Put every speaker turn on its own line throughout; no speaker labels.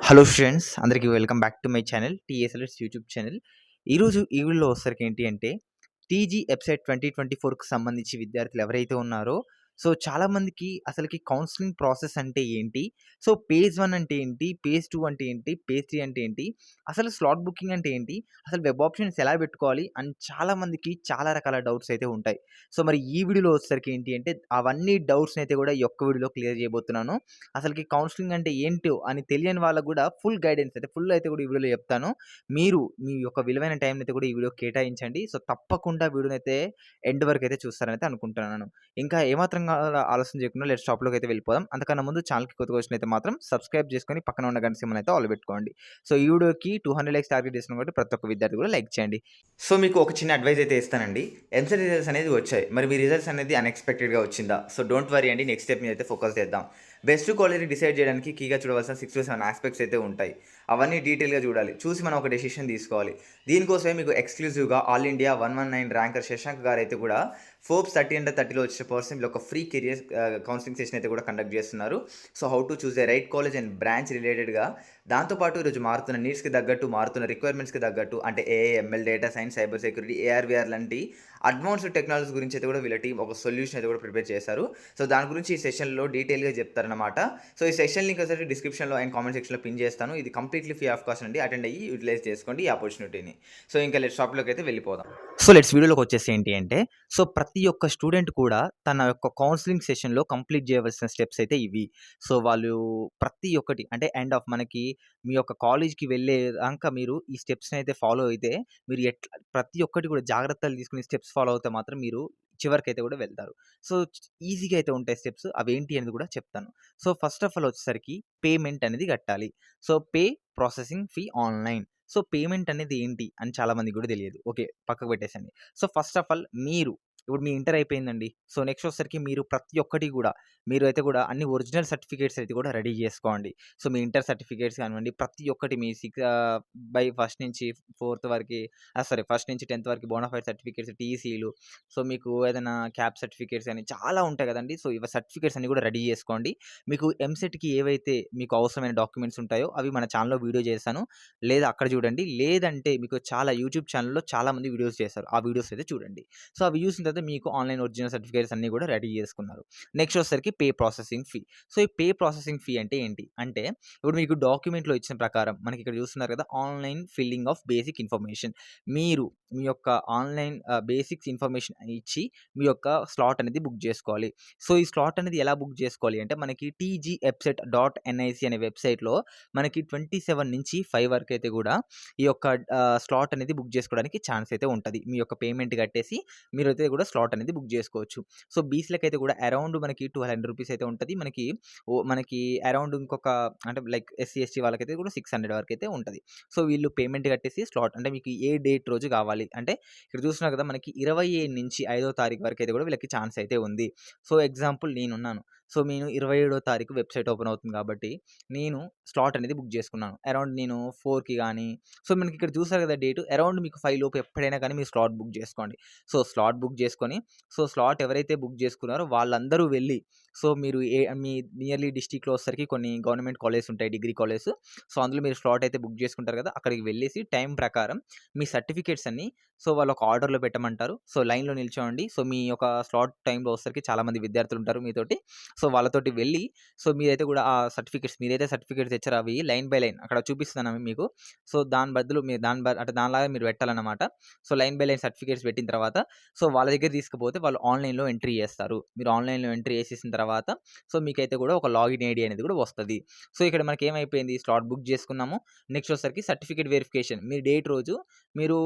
Hello friends, అందరికీ welcome back to my channel TSLS YouTube channel. ఈరోజు ఈ వీడియోలో వచ్చేసరికి ఏంటి అంటే టీజీ వెబ్‌సైట్ 2024కి సంబంధించి విద్యార్థులు ఎవరైతే ఉన్నారో, సో చాలామందికి అసలకి కౌన్సెలింగ్ ప్రాసెస్ అంటే ఏంటి? సో పేజ్ 1 అంటే ఏంటి? పేజ్ 2 అంటే ఏంటి? పేజ్ 3 అంటే ఏంటి? అసలు స్లాట్ బుకింగ్ అంటే ఏంటి? అసలు వెబ్ ఆప్షన్స్ ఎలా పెట్టుకోవాలి? అని చాలామందికి చాలా రకాల డౌట్స్ అయితే ఉంటాయి. సో మరి ఈ వీడియోలో వచ్చేసరికి ఏంటి అంటే అవన్నీ డౌట్స్‌ని అయితే కూడా ఈ ఒక్క వీడియోలో క్లియర్ చేయబోతున్నాను. అసలకి కౌన్సెలింగ్ అంటే ఏంటో అని తెలియని వాళ్ళకి కూడా ఫుల్ గైడెన్స్ అయితే ఫుల్ అయితే కూడా ఈ వీడియోలో చెప్తాను. మీరు మీ యొక్క విలువైన టైంనైతే కూడా ఈ వీడియోకి కేటాయించండి. సో తప్పకుండా వీడియోనైతే ఎండ్ వరకైతే చూస్తారనైతే అనుకుంటున్నాను. ఇంకా ఏమాత్రం ఆలస్యం చేయకుండా లెట్స్ టాపిక్‌లోకి అయితే వెళ్ళిపోదాం. అంతకన్నా ముందు ఛానెల్‌కి కొత్తగా వచ్చినైతే మాత్రం సబ్స్క్రైబ్ చేసుకొని పక్కన ఉన్న గంట సింబల్‌ని అయితే ఆల్ పెట్టుకోండి. సో ఈ వీడియోకి 200 లైక్స్ టార్గెట్ చేస్తున్నాం కాబట్టి ప్రతి ఒక్క విద్యార్థి కూడా లైక్ చేయండి. సో మీకు ఒక చిన్న అడ్వైస్ అయితే ఇస్తానండి. ఎంసెట్ రిజల్ట్స్ అనేది వచ్చాయి. మరి మీ రిజల్ట్స్ అనేది అన్‌ఎక్స్‌పెక్టెడ్‌గా వచ్చిందా? సో డోంట్ వరీ అండి. నెక్స్ట్ స్టెప్ మీద అయితే ఫోకస్ చేద్దాం. బెస్ట్ కాలేజ్‌ని డిసైడ్ చేయడానికి కీగా చూడవలసిన 6-7 ఆస్పెక్ట్స్ అయితే ఉంటాయి. అవన్నీ డీటెయిల్‌గా చూడాలి. చూసి మనం ఒక డెసిషన్ తీసుకోవాలి. దీనికోసమే మీకు ఎక్స్‌క్లూజివ్‌గా ఆల్ ఇండియా 119 ర్యాంకర్ శశాంక్ గారైతే కూడా ఫోర్బ్స్ 30 అండర్ 30లో వచ్చిన పర్సన్ ఒక ఫ్రీ కెరియర్ కౌన్సిలింగ్ సెషన్ అయితే కూడా కండక్ట్ చేస్తున్నారు. So how to choose the right college and branch రిలేటెడ్‌గా దాంతోపాటు ఈరోజు మారుతున్న నీడ్స్‌కి తగ్గట్టు, మారుతున్న రిక్వైర్మెంట్స్‌కి తగ్గట్టు అంటే AI, ML, data science, cyber security, AR VR లాంటి అడ్వాన్స్డ్ టెక్నాలజీస్ గురించి అయితే కూడా వీళ్ళ టీమ్ ఒక సొల్యూషన్ అయితే కూడా ప్రిపేర్ చేశారు. సో దాని గురించి ఈ సెషన్‌లో డీటెయిల్‌గా చెప్తారనమాట. సో ఈ సెషన్ లింక్ వచ్చేసి డిస్క్రిప్షన్‌లో అండ్ కామెంట్ సెక్షన్‌లో పిన్ చేస్తాను. ఇది కంప్లీట్‌లీ ఫ్రీ ఆఫ్ కాస్ట్ అండి. అటెండ్ అయ్యి యూటిలైజ్ చేసుకోండి ఈ ఆపర్చునిటీని. సో ఇంకా లెట్స్ టాపిక్‌లోకి అయితే వెళ్ళిపోదాం. సో లెట్స్ వీడియోలోకి వచ్చేసి ఏంటి అంటే సో ప్రతి ఒక్క స్టూడెంట్ కూడా తన యొక్క కౌన్సిలింగ్ సెషన్‌లో కంప్లీట్ చేయవలసిన స్టెప్స్ అయితే ఇవి. సో వాళ్ళు ప్రతి ఒక్కటి అంటే ఎండ్ ఆఫ్ మనకి మీ యొక్క కాలేజ్‌కి వెళ్ళేదాకా మీరు ఈ స్టెప్స్‌ని అయితే ఫాలో అయితే మీరు ప్రతి ఒక్కటి కూడా జాగ్రత్తలు తీసుకొని స్టెప్స్ ఫాలో అవుతే మాత్రం మీరు చివరికైతే కూడా వెళ్తారు. సో ఈజీగా అయితే ఉంటాయి స్టెప్స్. అవేంటి అనేది కూడా చెప్తాను. సో ఫస్ట్ ఆఫ్ ఆల్ వచ్చేసరికి పేమెంట్ అనేది కట్టాలి. So processing fee online. So payment అనేది ఏంటి అని చాలా మందికి కూడా తెలియదు. ఓకే. పక్కకు పెట్టేసేయండి. సో ఫస్ట్ ఆఫ్ ఆల్ మీరు ఇప్పుడు మీ ఇంటర్ అయిపోయిందండి. సో నెక్స్ట్ వచ్చేసరికి మీరు ప్రతి ఒక్కటి కూడా మీరు అయితే కూడా అన్ని ఒరిజినల్ సర్టిఫికేట్స్ అయితే కూడా రెడీ చేసుకోండి. సో మీ ఇంటర్ సర్టిఫికేట్స్ కానివ్వండి, ప్రతి ఒక్కటి మీ బై ఫస్ట్ నుంచి ఫోర్త్ వరకి ఫస్ట్ నుంచి 10థ్ వరకు బోనాఫైడ్ సర్టిఫికేట్స్, టీసీలు, సో మీకు ఏదైనా క్యాప్ సర్టిఫికేట్స్ అని చాలా ఉంటాయి కదండీ. సో ఇవి సర్టిఫికేట్స్ అన్ని కూడా రెడీ చేసుకోండి. మీకు ఎంసెట్‌కి ఏవైతే మీకు అవసరమైన డాక్యుమెంట్స్ ఉంటాయో అవి మన ఛానెల్‌లో వీడియో చేశాను. లేదా అక్కడ చూడండి. లేదంటే మీకు చాలా యూట్యూబ్ ఛానెల్‌లో చాలామంది వీడియోస్ చేశారు. ఆ వీడియోస్ అయితే చూడండి. సో అవి చూసిన తర్వాత మీకు ఆన్‌లైన్ ఒరిజినల్ సర్టిఫికేట్స్ అన్నీ కూడా రెడీ చేసుకున్నారు. నెక్స్ట్ వచ్చేసరికి ప్రాసెసింగ్ ఫీ. సో ఈ ప్రాసెసింగ్ ఫీ అంటే ఏంటి? అంటే ఇప్పుడు మీకు డాక్యుమెంట్‌లో ఇచ్చిన ప్రకారం మనకి ఇక్కడ చూస్తున్నారు కదా! Online filling of basic information. మీరు మీ యొక్క ఆన్‌లైన్ బేసిక్స్ ఇన్ఫర్మేషన్ ఇచ్చి మీ యొక్క స్లాట్ అనేది బుక్ చేసుకోవాలి. సో ఈ స్లాట్ అనేది ఎలా బుక్ చేసుకోవాలి అంటే మనకి tgepset.nic అనే వెబ్‌సైట్‌లో మనకి 27 నుంచి 5 వరకైతే కూడా ఈ యొక్క స్లాట్ అనేది బుక్ చేసుకోవడానికి ఛాన్స్ అయితే ఉంటది. మీ యొక్క పేమెంట్ కట్టేసి మీరైతే కూడా స్లాట్ అనేది బుక్ చేసుకోవచ్చు. సో బీసీలకైతే కూడా అరౌండ్ మనకి 1200 రూపీస్ అయితే ఉంటది. మనకి అరౌండ్ ఇంకొక అంటే లైక్ ఎస్సీ, ఎస్టీ వాళ్ళకైతే కూడా 600 వరకైతే ఉంటది. సో వీళ్ళు పేమెంట్ కట్టేసి స్లాట్ అంటే మీకు ఏ డేట్ రోజు కావాలి అంటే ఇక్కడ చూస్తున్నారు కదా! మనకి 27 నుంచి 5వ తారీఖు వరకైతే కూడా వీళ్ళకి ఛాన్స్ అయితే ఉంది. సో ఎగ్జాంపుల్ నేనున్నాను. సో నేను 27వ తారీఖు వెబ్‌సైట్ ఓపెన్ అవుతుంది కాబట్టి నేను స్లాట్ అనేది బుక్ చేసుకున్నాను. అరౌండ్ నేను 4కి గాని సో మనకి ఇక్కడ చూసారు కదా! డేట్ అరౌండ్ మీకు 5 లోపు ఎప్పుడైనా కానీ మీరు స్లాట్ బుక్ చేసుకోండి. సో స్లాట్ బుక్ చేసుకొని సో స్లాట్ ఎవరైతే బుక్ చేసుకున్నారో వాళ్ళందరూ వెళ్ళి సో మీరు మీ నియర్లీ డిస్ట్రిక్ట్‌లో వచ్చేసరికి కొన్ని గవర్నమెంట్ కాలేజెస్ ఉంటాయి. Degree colleges. సో అందులో మీరు స్లాట్ అయితే బుక్ చేసుకుంటారు కదా! అక్కడికి వెళ్ళేసి టైం ప్రకారం మీ సర్టిఫికేట్స్ అన్నీ సో వాళ్ళు ఒక ఆర్డర్‌లో పెట్టమంటారు. సో లైన్‌లో నిల్చోండి. సో మీ యొక్క స్లాట్ టైంలో వచ్చేసరికి చాలామంది విద్యార్థులు ఉంటారు మీతోటి. సో వాళ్ళతోటి వెళ్ళి సో మీరైతే కూడా ఆ సర్టిఫికేట్స్ మీరైతే సర్టిఫికేట్స్ తెచ్చారో అవి లైన్ బై లైన్ అక్కడ చూపిస్తున్నాను మీకు. సో దాని బదులు మీరు అంటే దానిలాగా మీరు పెట్టాలన్నమాట. So line by line certificates పెట్టిన తర్వాత సో వాళ్ళ దగ్గర తీసుకుపోతే వాళ్ళు ఆన్‌లైన్‌లో ఎంట్రీ చేస్తారు. మీరు ఆన్‌లైన్‌లో ఎంట్రీ చేసేసిన తర్వాత సో మీకైతే కూడా ఒక లాగిన్ ఐడీ అనేది కూడా వస్తది. సో ఇక్కడ మనకేమైపోయింది స్లాట్ బుక్ చేసుకున్నాము. నెక్స్ట్ వచ్చేసరికి సర్టిఫికేట్ వెరిఫికేషన్. మీ డేట్ రోజు మీరు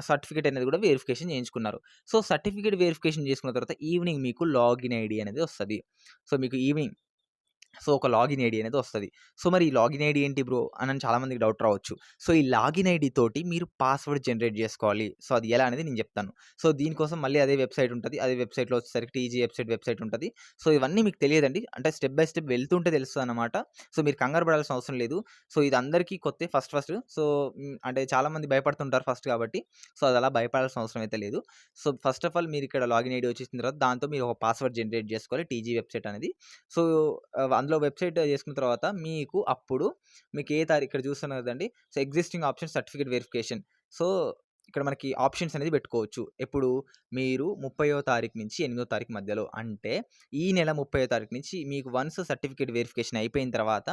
సర్టిఫికేట్ అనేది కూడా వెరిఫికేషన్ చేయించుకున్నారు. సో సర్టిఫికేట్ వెరిఫికేషన్ చేసుకున్న తర్వాత ఈవినింగ్ మీకు లాగిన్ ఐడీ అనేది వస్తది. సో మీకు ఈవినింగ్ సో ఒక లాగిన్ ఐడీ అనేది వస్తది. సో మరి ఈ లాగిన్ ఐడీ ఏంటి బ్రో అని చాలా మందికి డౌట్ రావచ్చు. సో ఈ లాగిన్ ఐడీ తోటి మీరు పాస్వర్డ్ జనరేట్ చేసుకోవాలి. సో అది ఎలా అనేది నేను చెప్తాను. సో దీనికోసం మళ్ళీ అదే వెబ్‌సైట్ ఉంటది. అదే వెబ్‌సైట్‌లో వచ్చేసరికి టీజీ వెబ్‌సైట్ ఉంటది. సో ఇవన్నీ మీకు తెలియదండి. అంటే స్టెప్ బై స్టెప్ వెళ్తుంటే తెలుస్తదనమాట. సో మీరు కంగారు పడాల్సిన అవసరం లేదు. సో ఇది అందరికీ కొత్తే ఫస్ట్. సో అంటే చాలామంది భయపడుతుంటారు ఫస్ట్ కాబట్టి. సో అది అలా భయపడాల్సిన అవసరం అయితే లేదు. సో ఫస్ట్ ఆఫ్ ఆల్ మీరు ఇక్కడ లాగిన్ ఐడీ వచ్చేసిన తర్వాత దాంతో మీరు ఒక పాస్వర్డ్ జనరేట్ చేసుకోవాలి టీజీ వెబ్‌సైట్ అనేది. సో అందులో వెబ్‌సైట్ చేసుకున్న తర్వాత మీకు అప్పుడు మీకు ఏ తారీఖు ఇక్కడ చూస్తున్నారు కదండీ. So, existing objection certificate verification. So, ఇక్కడ మనకి ఆప్షన్స్ అనేది పెట్టుకోవచ్చు. ఎప్పుడు మీరు 30వ తారీఖు నుంచి 8వ తారీఖు మధ్యలో. అంటే ఈ నెల 30వ తారీఖు నుంచి మీకు వన్స్ సర్టిఫికేట్ వెరిఫికేషన్ అయిపోయిన తర్వాత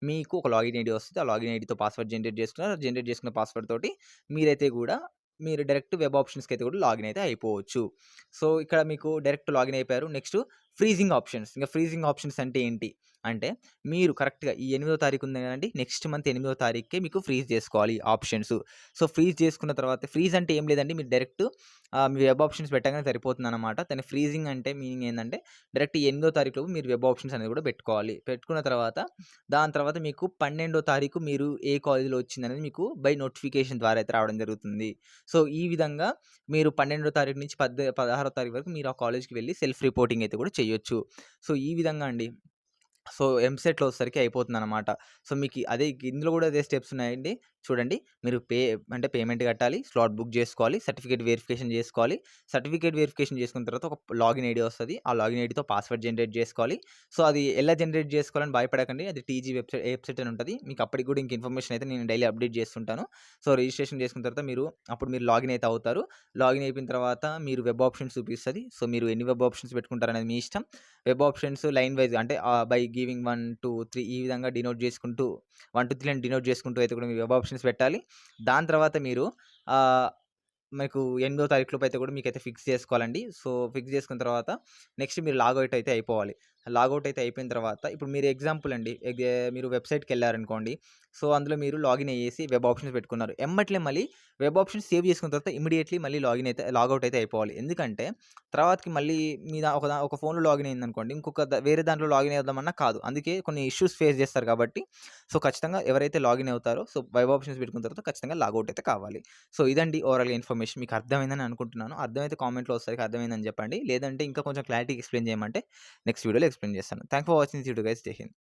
మీకు ఒక లాగిన్ ఐడీ వస్తది. ఆ లాగిన్ ఐడీతో పాస్వర్డ్ జనరేట్ చేసుకున్నారు. జనరేట్ చేసుకున్న పాస్వర్డ్ తోటి మీరైతే గూడా మీరు డైరెక్ట్ వెబ్ ఆప్షన్స్‌కి అయితే కూడా లాగిన్ అయితే అయిపోవచ్చు. సో, ఇక్కడ మీకు డైరెక్ట్ లాగిన్ అయిపోయారు. Next freezing options. ఇంక ఫ్రీజింగ్ ఆప్షన్స్ అంటే ఏంటి? అంటే మీరు కరెక్ట్‌గా ఈ 8వ తారీఖు ఉంది కదండీ! నెక్స్ట్ మంత్ 8వ తారీఖుకే మీకు ఫ్రీజ్ చేసుకోవాలి ఆప్షన్స్. సో, ఫ్రీజ్ చేసుకున్న తర్వాత ఫ్రీజ్ అంటే ఏం లేదండి. మీరు డైరెక్ట్ మీ వెబ్ ఆప్షన్స్ పెట్టగానే సరిపోతుందనమాట. దాని ఫ్రీజింగ్ అంటే మీనింగ్ ఏందంటే డైరెక్ట్ 8వ తారీఖులోపు మీరు వెబ్ ఆప్షన్స్ అనేది కూడా పెట్టుకోవాలి. పెట్టుకున్న తర్వాత దాని తర్వాత మీకు 12వ తారీఖు మీరు ఏ కాలేజ్‌లో వచ్చిందనేది మీకు బై నోటిఫికేషన్ ద్వారా అయితే రావడం జరుగుతుంది. సో, ఈ విధంగా మీరు 12వ తారీఖు నుంచి 16వ తారీఖు వరకు మీరు ఆ కాలేజ్‌కి వెళ్లి సెల్ఫ్ రిపోర్టింగ్ అయితే కూడా చేయొచ్చు. సో, ఈ విధంగా అండి. సో, ఎంసెట్‌లో వచ్చేసరికి అయిపోతుందనమాట. సో, మీకు అదే ఇందులో కూడా అదే స్టెప్స్ ఉన్నాయండి. చూడండి. మీరు అంటే పేమెంట్ కట్టాలి. స్లాట్ బుక్ చేసుకోవాలి. సర్టిఫికేట్ వెరిఫికేషన్ చేసుకోవాలి. సర్టిఫికేట్ వెరిఫికేషన్ చేసుకున్న తర్వాత ఒక లాగిన్ ఐడీ వస్తది. ఆ లాగిన్ ఐడీతో పాస్వర్డ్ జనరేట్ చేసుకోవాలి. సో, అది ఎలా జనరేట్ చేసుకోవాలని భయపడకండి. అది టీజీ వెబ్‌సైట్ అని ఉంటది. మీకు అప్పటికి కూడా ఇంక ఇన్ఫర్మేషన్ అయితే నేను డైలీ అప్డేట్ చేస్తుంటాను. సో, రిజిస్ట్రేషన్ చేసుకున్న తర్వాత అప్పుడు మీరు లాగిన్ అయితే అవుతారు. లాగిన్ అయిపోయిన తర్వాత మీరు వెబ్ ఆప్షన్స్ చూపిస్తది. సో, మీరు ఎన్ని వెబ్ ఆప్షన్స్ పెట్టుకుంటారనేది మీ ఇష్టం. వెబ్ ఆప్షన్స్ లైన్ వైస్ అంటే బై గివింగ్ 1, 2, 3 ఈ విధంగా డినోట్ చేసుకుంటూ 1, 2, 3 అని డినోట్ చేసుకుంటూ అయితే కూడా మీరు వెబ్ ఆప్షన్స్ పెట్టాలి. దాని తర్వాత మీరు ఆహ్, మీకు 8వ తారీఖు లోపు అయితే కూడా మీకైతే ఫిక్స్ చేసుకోవాలండి. సో, ఫిక్స్ చేసుకున్న తర్వాత నెక్స్ట్ మీరు లాగౌట్ అయితే అయిపోవాలి. లాగౌట్ అయితే అయిపోయిన తర్వాత ఇప్పుడు మీరు ఎగ్జాంపుల్ అండి. మీరు వెబ్‌సైట్‌కెళ్లారనుకోండి. సో, అందులో మీరు లాగిన్ అయ్యేసి వెబ్ ఆప్షన్స్ పెట్టుకున్నారు. ఎమ్మట్లే మళ్ళీ వెబ్ ఆప్షన్స్ సేవ్ చేసుకున్న తర్వాత ఇమ్మీడియేట్‌లీ మళ్ళీ లాగౌట్ అయితే అయిపోవాలి. ఎందుకంటే తర్వాతకి మళ్ళీ ఒక ఫోన్‌లో లాగిన్ అయిందనుకోండి. ఇంకొక వేరే దాంట్లో లాగిన్ అవుదామన్నా కాదు. అందుకే కొన్ని ఇష్యూస్ ఫేస్ చేస్తారు కాబట్టి సో, ఖచ్చితంగా ఎవరైతే లాగిన్ అవుతారో సో, వెబ్ ఆప్షన్స్ పెట్టుకున్న తర్వాత ఖచ్చితంగా లాగౌట్ అయితే కావాలి. సో, ఇదండి ఓవరాల్‌గా ఇన్ఫర్మేషన్. మీకు అర్థమైందని అనుకుంటున్నాను. అర్థమైతే కామెంట్‌లో ఒకసారి అర్థమైందని చెప్పండి. లేదంటే ఇంకా కొంచెం క్లారిటీగా ఎక్స్‌ప్లెయిన్ చేయమంటే నెక్స్ట్ వీడియోలో ఎక్స్‌ప్లెయిన్ చేస్తాను. Thanks for watching this video guys. జై హింద్.